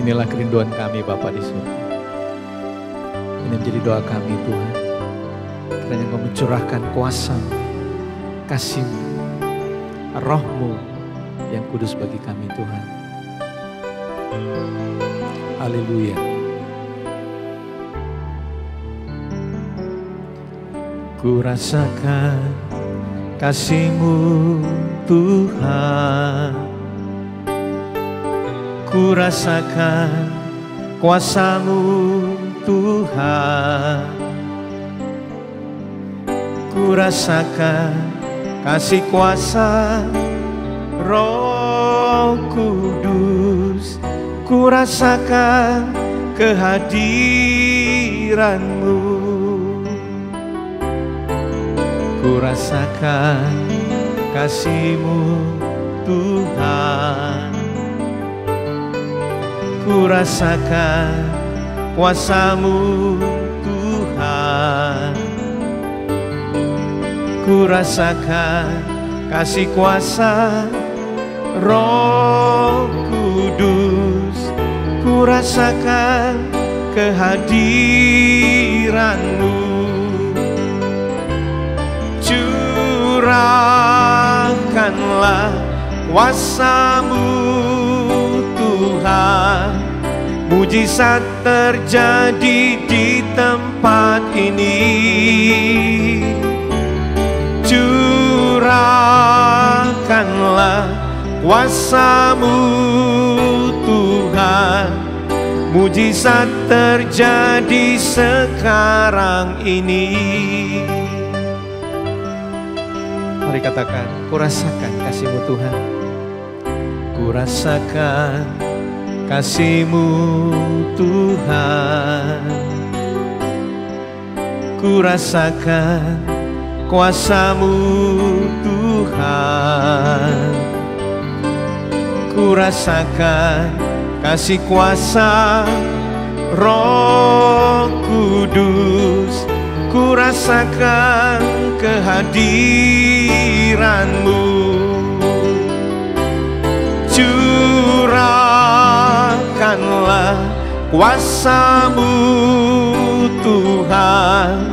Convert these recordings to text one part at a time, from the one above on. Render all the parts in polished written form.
Inilah kerinduan kami Bapa di surga. Ini menjadi doa kami Tuhan. Kiranya Engkau mencurahkan kuasa, kasih-Mu, Roh-Mu yang kudus bagi kami Tuhan. Haleluya. Ku rasakan kasih-Mu Tuhan. Ku rasakan kuasa-Mu Tuhan. Ku rasakan kasih kuasa Roh Kudus. Ku rasakan kehadiran-Mu. Ku rasakan kasih-Mu Tuhan. Ku rasakan kuasa-Mu Tuhan. Ku rasakan kasih kuasa Roh Kudus. Ku rasakan kehadiran-Mu. Curahkanlah kuasa-Mu Tuhan. Mujizat terjadi di tempat ini. Curahkanlah kuasa-Mu Tuhan. Mujizat terjadi sekarang ini. Mari katakan, ku rasakan kasih-Mu Tuhan. Ku rasakan kasih-Mu Tuhan. Ku rasakan kuasa-Mu Tuhan. Ku rasakan kasih kuasa Roh Kudus. Ku rasakan kehadiran-Mu. Curahkanlah kuasa-Mu Tuhan.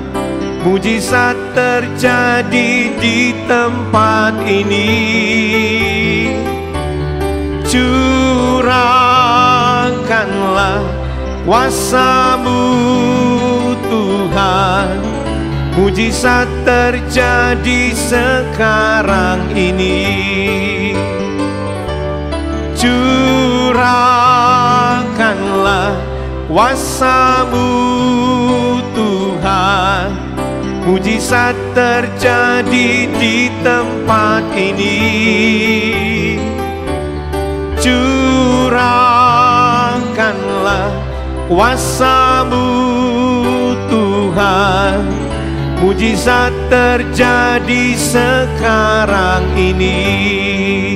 Mujizat terjadi di tempat ini. Curahkanlah kuasa-Mu Tuhan. Mujizat terjadi sekarang ini. Curahkanlah kuasa-Mu Tuhan. Mujizat terjadi di tempat ini. Curahkanlah kuasa-Mu Tuhan. Mujizat terjadi sekarang ini.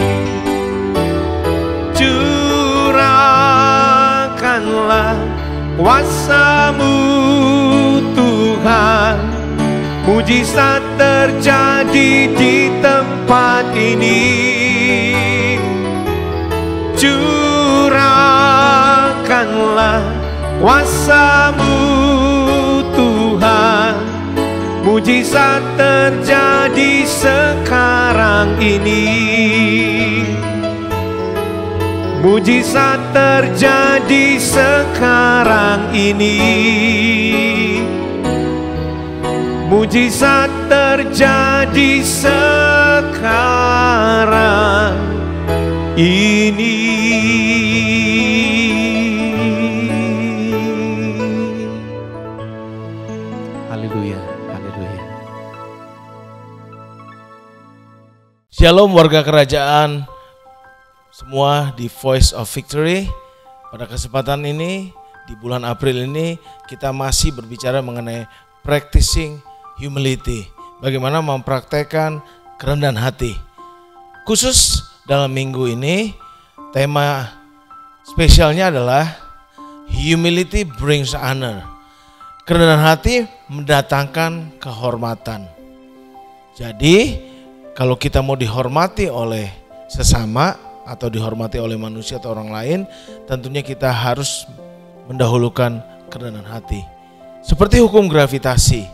Curahkanlah kuasa-Mu Tuhan. Mujizat terjadi di tempat ini. Curahkanlah kuasa-Mu Tuhan. Mujizat terjadi sekarang ini. Mujizat terjadi sekarang ini. Mujizat terjadi sekarang ini. Haleluya, haleluya. Shalom warga kerajaan semua di Voice of Victory. Pada kesempatan ini, di bulan April ini, kita masih berbicara mengenai practicing humility. Bagaimana mempraktekkan kerendahan hati. Khusus dalam minggu ini, tema spesialnya adalah Humility brings honor. Kerendahan hati mendatangkan kehormatan. Jadi, kalau kita mau dihormati oleh sesama, atau dihormati oleh manusia atau orang lain, tentunya kita harus mendahulukan kerendahan hati. Seperti hukum gravitasi,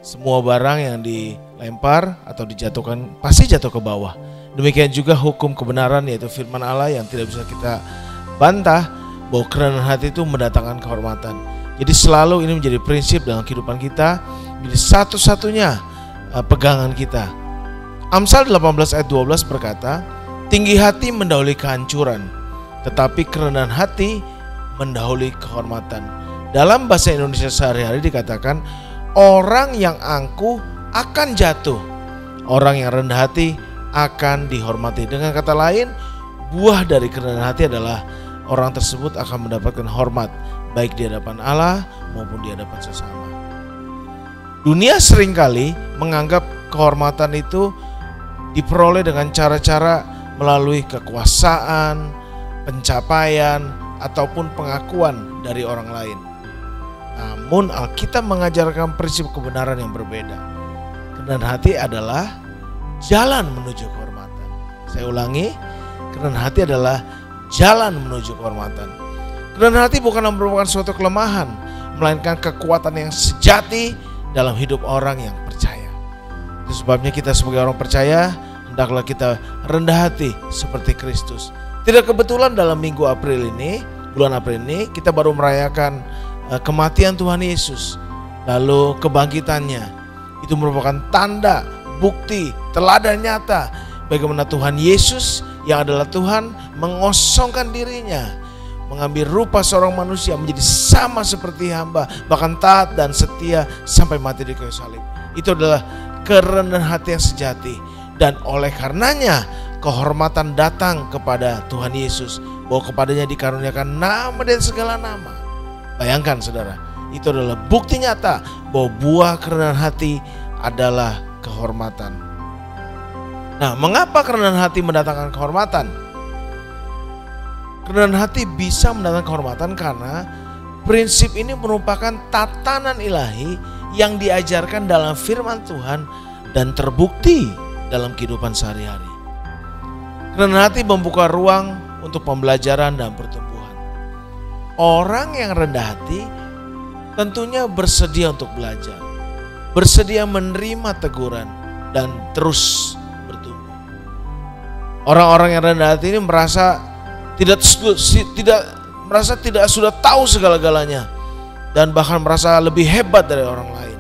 semua barang yang dilempar atau dijatuhkan pasti jatuh ke bawah. Demikian juga hukum kebenaran, yaitu firman Allah yang tidak bisa kita bantah, bahwa kerendahan hati itu mendatangkan kehormatan. Jadi selalu ini menjadi prinsip dalam kehidupan kita, menjadi satu-satunya pegangan kita. Amsal 18 ayat 12 berkata, tinggi hati mendahului kehancuran, tetapi kerendahan hati mendahului kehormatan. Dalam bahasa Indonesia sehari-hari dikatakan, orang yang angkuh akan jatuh, orang yang rendah hati akan dihormati. Dengan kata lain, buah dari kerendahan hati adalah orang tersebut akan mendapatkan hormat, baik di hadapan Allah maupun di hadapan sesama. Dunia seringkali menganggap kehormatan itu diperoleh dengan cara-cara melalui kekuasaan, pencapaian, ataupun pengakuan dari orang lain. Namun Alkitab mengajarkan prinsip kebenaran yang berbeda. Kerendahan hati adalah jalan menuju kehormatan. Saya ulangi, kerendahan hati adalah jalan menuju kehormatan. Kerendahan hati bukanlah merupakan suatu kelemahan, melainkan kekuatan yang sejati dalam hidup orang yang percaya. Itu sebabnya kita sebagai orang percaya, hendaklah kita rendah hati seperti Kristus. Tidak kebetulan dalam minggu April ini, bulan April ini, kita baru merayakan kematian Tuhan Yesus, lalu kebangkitannya. Itu merupakan tanda, bukti, teladan nyata bagaimana Tuhan Yesus yang adalah Tuhan mengosongkan dirinya, mengambil rupa seorang manusia menjadi sama seperti hamba, bahkan taat dan setia sampai mati di kayu salib. Itu adalah kerendahan hati yang sejati, dan oleh karenanya kehormatan datang kepada Tuhan Yesus, bahwa kepadanya dikaruniakan nama dan segala nama. Bayangkan saudara, itu adalah bukti nyata bahwa buah kerendahan hati adalah kehormatan. Nah, mengapa kerendahan hati mendatangkan kehormatan? Kerendahan hati bisa mendatangkan kehormatan karena prinsip ini merupakan tatanan ilahi yang diajarkan dalam firman Tuhan dan terbukti dalam kehidupan sehari-hari. Kerendahan hati membuka ruang untuk pembelajaran dan pertumbuhan. Orang yang rendah hati tentunya bersedia untuk belajar, bersedia menerima teguran dan terus bertumbuh. Orang-orang yang rendah hati ini merasa tidak sudah tahu segala-galanya dan bahkan merasa lebih hebat dari orang lain.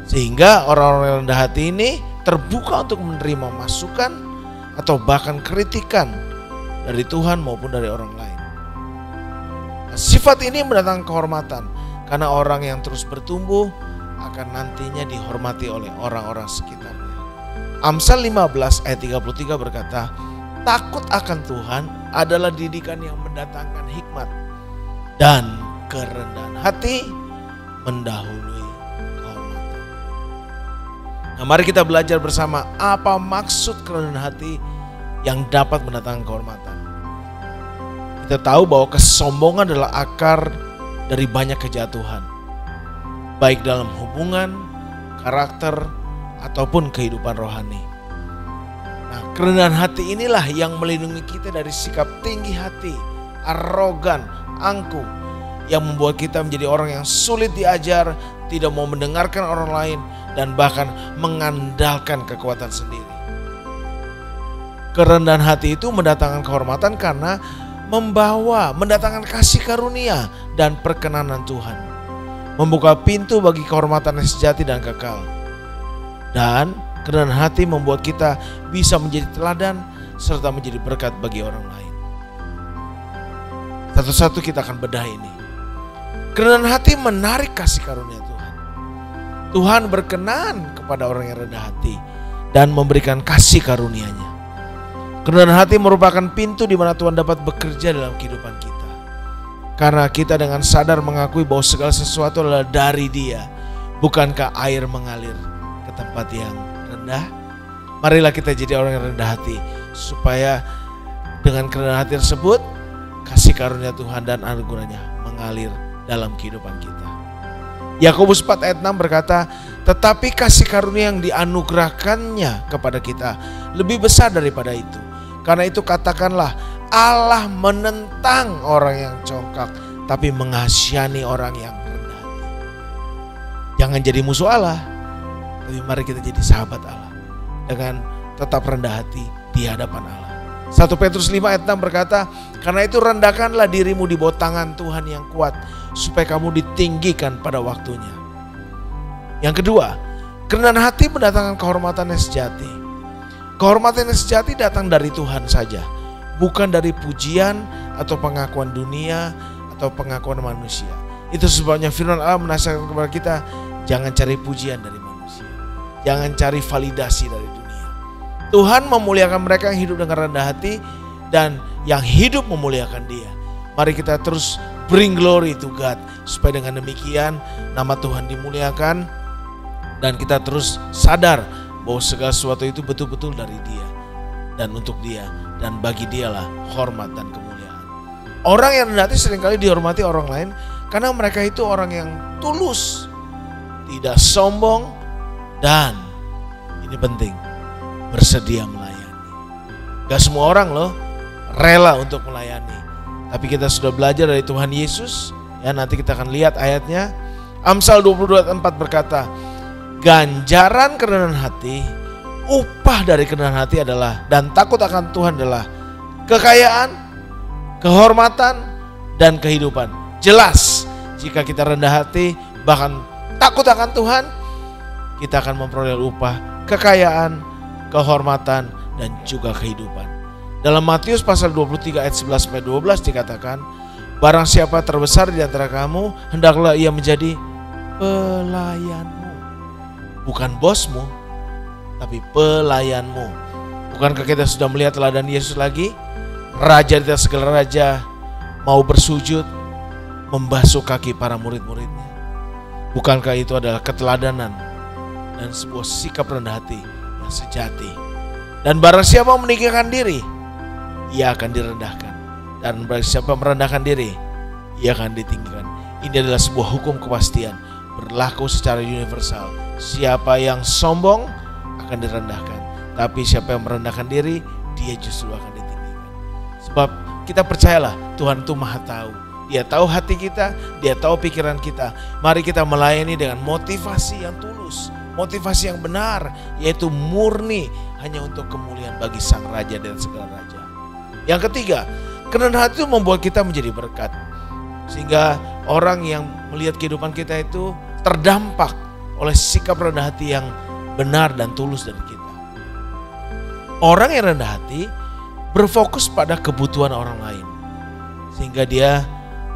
Sehingga orang-orang yang rendah hati ini terbuka untuk menerima masukan atau bahkan kritikan dari Tuhan maupun dari orang lain. Sifat ini mendatangkan kehormatan karena orang yang terus bertumbuh akan nantinya dihormati oleh orang-orang sekitarnya. Amsal 15 ayat 33 berkata, takut akan Tuhan adalah didikan yang mendatangkan hikmat, dan kerendahan hati mendahului kehormatan. Nah, mari kita belajar bersama apa maksud kerendahan hati yang dapat mendatangkan kehormatan. Kita tahu bahwa kesombongan adalah akar dari banyak kejatuhan, baik dalam hubungan, karakter, ataupun kehidupan rohani. Nah, kerendahan hati inilah yang melindungi kita dari sikap tinggi hati, arogan, angkuh, yang membuat kita menjadi orang yang sulit diajar, tidak mau mendengarkan orang lain, dan bahkan mengandalkan kekuatan sendiri. Kerendahan hati itu mendatangkan kehormatan karena mendatangkan kasih karunia dan perkenanan Tuhan, membuka pintu bagi kehormatan yang sejati dan kekal. Dan kerendahan hati membuat kita bisa menjadi teladan serta menjadi berkat bagi orang lain. Satu-satu kita akan bedah ini. Kerendahan hati menarik kasih karunia Tuhan. Tuhan berkenan kepada orang yang rendah hati dan memberikan kasih karunia-Nya. Kerendahan hati merupakan pintu di mana Tuhan dapat bekerja dalam kehidupan kita. Karena kita dengan sadar mengakui bahwa segala sesuatu adalah dari Dia. Bukankah air mengalir ke tempat yang rendah? Marilah kita jadi orang yang rendah hati, supaya dengan kerendahan hati tersebut kasih karunia Tuhan dan anugerahnya mengalir dalam kehidupan kita. Yakobus 4 ayat 6 berkata, tetapi kasih karunia yang dianugerahkannya kepada kita lebih besar daripada itu, Karena itu katakanlah, Allah menentang orang yang congkak, tapi mengasihani orang yang rendah hati. Jangan jadi musuh Allah, tapi mari kita jadi sahabat Allah dengan tetap rendah hati di hadapan Allah. 1 Petrus 5 ayat 6 berkata, karena itu rendahkanlah dirimu di bawah tangan Tuhan yang kuat, supaya kamu ditinggikan pada waktunya. Yang kedua, kerendahan hati mendatangkan kehormatan yang sejati. Kehormatan yang sejati datang dari Tuhan saja, bukan dari pujian atau pengakuan dunia atau pengakuan manusia. Itu sebabnya firman Allah menasihatkan kepada kita, jangan cari pujian dari manusia, jangan cari validasi dari dunia. Tuhan memuliakan mereka yang hidup dengan rendah hati dan yang hidup memuliakan Dia. Mari kita terus bring glory to God, supaya dengan demikian nama Tuhan dimuliakan dan kita terus sadar bahwa segala sesuatu itu betul-betul dari Dia dan untuk Dia, dan bagi Dialah hormat dan kemuliaan. Orang yang rendah hati seringkali dihormati orang lain karena mereka itu orang yang tulus, tidak sombong, dan ini penting, bersedia melayani. Gak semua orang loh rela untuk melayani, tapi kita sudah belajar dari Tuhan Yesus. Ya, nanti kita akan lihat ayatnya. Amsal 22:4 berkata, ganjaran kerendahan hati, upah dari kerendahan hati adalah, dan takut akan Tuhan adalah kekayaan, kehormatan, dan kehidupan. Jelas, jika kita rendah hati bahkan takut akan Tuhan, kita akan memperoleh upah, kekayaan, kehormatan, dan juga kehidupan. Dalam Matius pasal 23 ayat 11-12 dikatakan, barang siapa terbesar di antara kamu, hendaklah ia menjadi pelayanmu. Bukan bosmu, tapi pelayanmu. Bukankah kita sudah melihat teladan Yesus lagi? Raja di atas segala raja mau bersujud membasuh kaki para murid-muridnya. Bukankah itu adalah keteladanan dan sebuah sikap rendah hati yang sejati? Dan barang siapa meninggikan diri, ia akan direndahkan. Dan barang siapa merendahkan diri, ia akan ditinggikan. Ini adalah sebuah hukum kepastian, berlaku secara universal. Siapa yang sombong akan direndahkan, tapi siapa yang merendahkan diri, dia justru akan ditinggikan. Sebab kita percayalah, Tuhan itu Maha Tahu. Dia tahu hati kita, Dia tahu pikiran kita. Mari kita melayani dengan motivasi yang tulus, motivasi yang benar, yaitu murni hanya untuk kemuliaan bagi Sang Raja dan segala raja. Yang ketiga, kerendahan hati itu membuat kita menjadi berkat, sehingga orang yang melihat kehidupan kita itu terdampak oleh sikap rendah hati yang benar dan tulus dari kita. Orang yang rendah hati berfokus pada kebutuhan orang lain, sehingga dia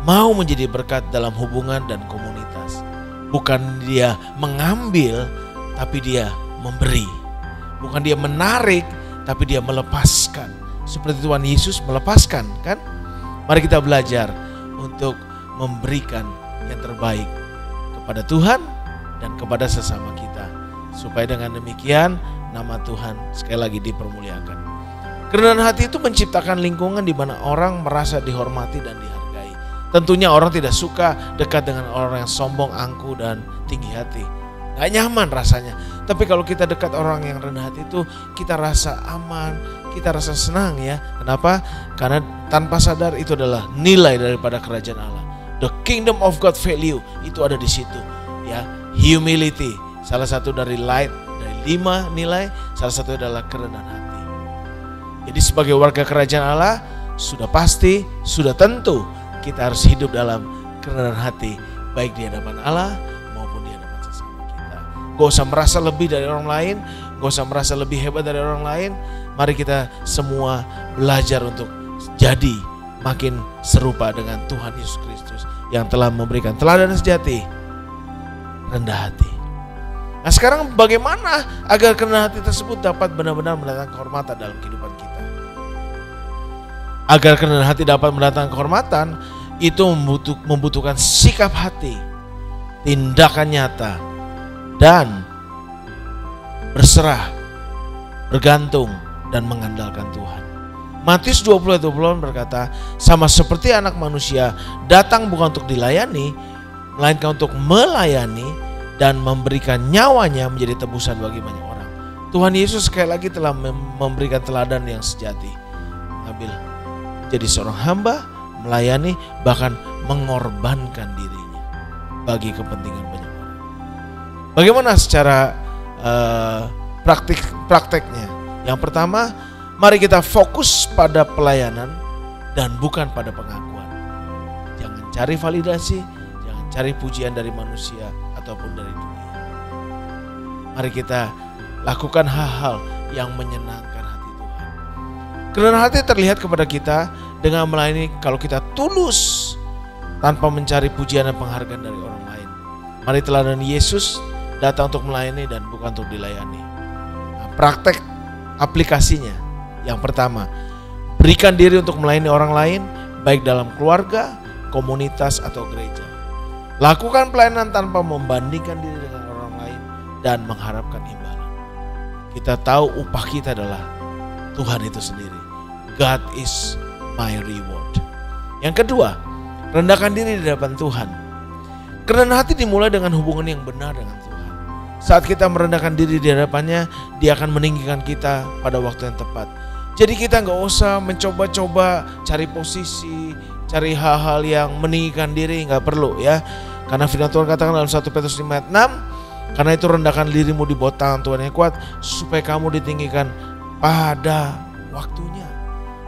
mau menjadi berkat dalam hubungan dan komunitas. Bukan dia mengambil, tapi dia memberi. Bukan dia menarik, tapi dia melepaskan. Seperti Tuhan Yesus melepaskan, kan? Mari kita belajar untuk memberikan yang terbaik kepada Tuhan dan kepada sesama kita, supaya dengan demikian nama Tuhan sekali lagi dipermuliakan. Kerendahan hati itu menciptakan lingkungan di mana orang merasa dihormati dan dihargai. Tentunya orang tidak suka dekat dengan orang yang sombong, angkuh, dan tinggi hati. Gak nyaman rasanya. Tapi kalau kita dekat orang yang rendah hati itu, kita rasa aman, kita rasa senang ya. Kenapa? Karena tanpa sadar itu adalah nilai daripada kerajaan Allah. The kingdom of God value itu ada di situ. Ya, humility, salah satu dari light, dari 5 nilai, salah satu adalah kerendahan hati. Jadi sebagai warga kerajaan Allah, sudah pasti, sudah tentu kita harus hidup dalam kerendahan hati, baik di hadapan Allah maupun di hadapan sesama kita. Gak usah merasa lebih dari orang lain, gak usah merasa lebih hebat dari orang lain. Mari kita semua belajar untuk jadi makin serupa dengan Tuhan Yesus Kristus yang telah memberikan teladan sejati, rendah hati. Nah, sekarang bagaimana agar kerendahan hati tersebut dapat benar-benar mendatangkan kehormatan dalam kehidupan kita? Agar kerendahan hati dapat mendatangkan kehormatan, itu membutuhkan sikap hati, tindakan nyata, dan berserah, bergantung, dan mengandalkan Tuhan. Matius 20:20 berkata, sama seperti anak manusia datang bukan untuk dilayani, melainkan untuk melayani dan memberikan nyawanya menjadi tebusan bagi banyak orang. Tuhan Yesus sekali lagi telah memberikan teladan yang sejati. mengambil jadi seorang hamba, melayani, bahkan mengorbankan dirinya bagi kepentingan banyak orang. Bagaimana secara prakteknya? Yang pertama, mari kita fokus pada pelayanan dan bukan pada pengakuan. Jangan cari validasi, jangan cari pujian dari manusia ataupun dari dunia. Mari kita lakukan hal-hal yang menyenangkan hati Tuhan. Kerendahan hati terlihat kepada kita dengan melayani kalau kita tulus tanpa mencari pujian dan penghargaan dari orang lain. Mari teladan Yesus datang untuk melayani dan bukan untuk dilayani. Nah, praktek aplikasinya, yang pertama, berikan diri untuk melayani orang lain, baik dalam keluarga, komunitas, atau gereja. Lakukan pelayanan tanpa membandingkan diri dengan orang lain dan mengharapkan imbalan. Kita tahu upah kita adalah Tuhan itu sendiri. God is my reward. Yang kedua, rendahkan diri di hadapan Tuhan. Kerendahan hati dimulai dengan hubungan yang benar dengan Tuhan. Saat kita merendahkan diri di hadapannya, Dia akan meninggikan kita pada waktu yang tepat. Jadi kita gak usah mencoba-coba cari posisi, cari hal-hal yang meninggikan diri, gak perlu ya. Karena firman Tuhan katakan dalam 1 Petrus 5 ayat 6, karena itu rendahkan dirimu di bawah tangan Tuhan yang kuat, supaya kamu ditinggikan pada waktunya.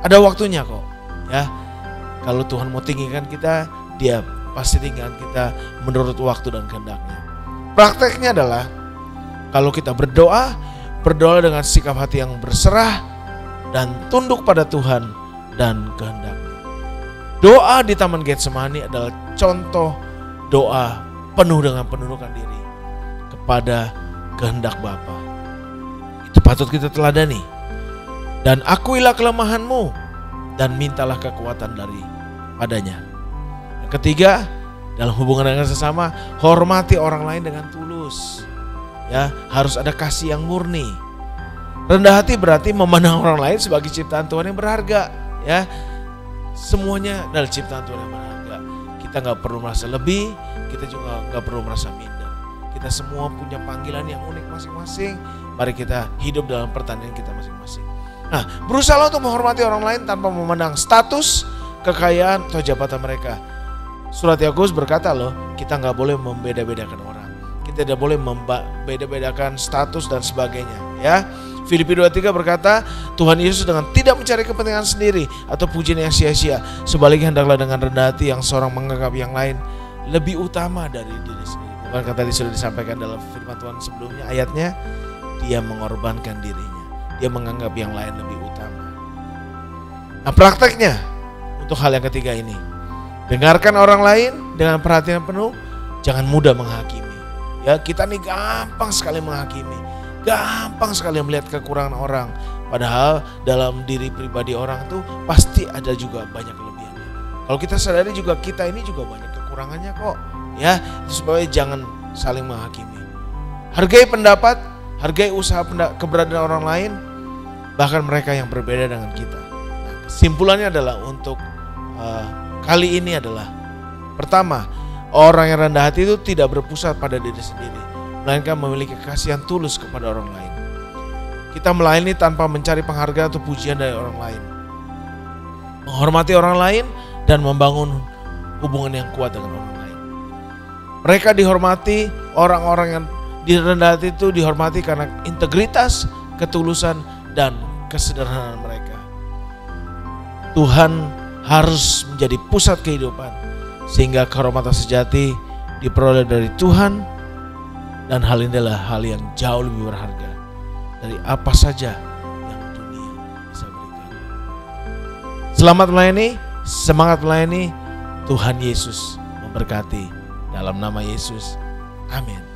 Ada waktunya kok ya. Kalau Tuhan mau tinggikan kita, Dia pasti tinggikan kita menurut waktu dan kehendaknya. Prakteknya adalah kalau kita berdoa dengan sikap hati yang berserah dan tunduk pada Tuhan dan kehendaknya. Doa di Taman Getsemani adalah contoh doa penuh dengan penundukan diri kepada kehendak Bapa. Itu patut kita teladani. Dan akuilah kelemahanmu dan mintalah kekuatan daripadanya. Yang ketiga, dalam hubungan dengan sesama, hormati orang lain dengan tulus. Ya, harus ada kasih yang murni. Rendah hati berarti memandang orang lain sebagai ciptaan Tuhan yang berharga. Ya, semuanya adalah ciptaan Tuhan yang berharga. Kita nggak perlu merasa lebih, kita juga nggak perlu merasa minder. Kita semua punya panggilan yang unik masing-masing. Mari kita hidup dalam pertandingan kita masing-masing. Nah, berusaha untuk menghormati orang lain tanpa memandang status, kekayaan, atau jabatan mereka. Surat Yakobus berkata loh, kita nggak boleh membeda-bedakan orang. Kita tidak boleh membeda-bedakan status dan sebagainya. Ya, Filipi 2:3 berkata, Tuhan Yesus dengan tidak mencari kepentingan sendiri atau pujian yang sia-sia. Sebaliknya hendaklah dengan rendah hati yang seorang menganggap yang lain lebih utama dari diri sendiri. Bukan tadi sudah disampaikan dalam firman Tuhan sebelumnya ayatnya, Dia mengorbankan dirinya. Dia menganggap yang lain lebih utama. Nah, prakteknya untuk hal yang ketiga ini, dengarkan orang lain dengan perhatian penuh, jangan mudah menghakimi. Ya, kita nih gampang sekali menghakimi, gampang sekali melihat kekurangan orang. Padahal dalam diri pribadi orang tuh pasti ada juga banyak kelebihannya. Kalau kita sadari juga kita ini juga banyak kekurangannya kok. Ya, itu supaya jangan saling menghakimi. Hargai pendapat, hargai usaha keberadaan orang lain, bahkan mereka yang berbeda dengan kita. Nah, kesimpulannya adalah untuk kali ini adalah, pertama, orang yang rendah hati itu tidak berpusat pada diri sendiri, melainkan memiliki kasihan tulus kepada orang lain. Kita melayani tanpa mencari penghargaan atau pujian dari orang lain. Menghormati orang lain dan membangun hubungan yang kuat dengan orang lain. Mereka dihormati, orang-orang yang di rendah hati itu dihormati karena integritas, ketulusan, dan kesederhanaan mereka. Tuhan harus menjadi pusat kehidupan, sehingga kehormatan sejati diperoleh dari Tuhan, dan hal ini adalah hal yang jauh lebih berharga dari apa saja yang dunia bisa berikan. Selamat melayani, semangat melayani. Tuhan Yesus memberkati. Dalam nama Yesus, amin.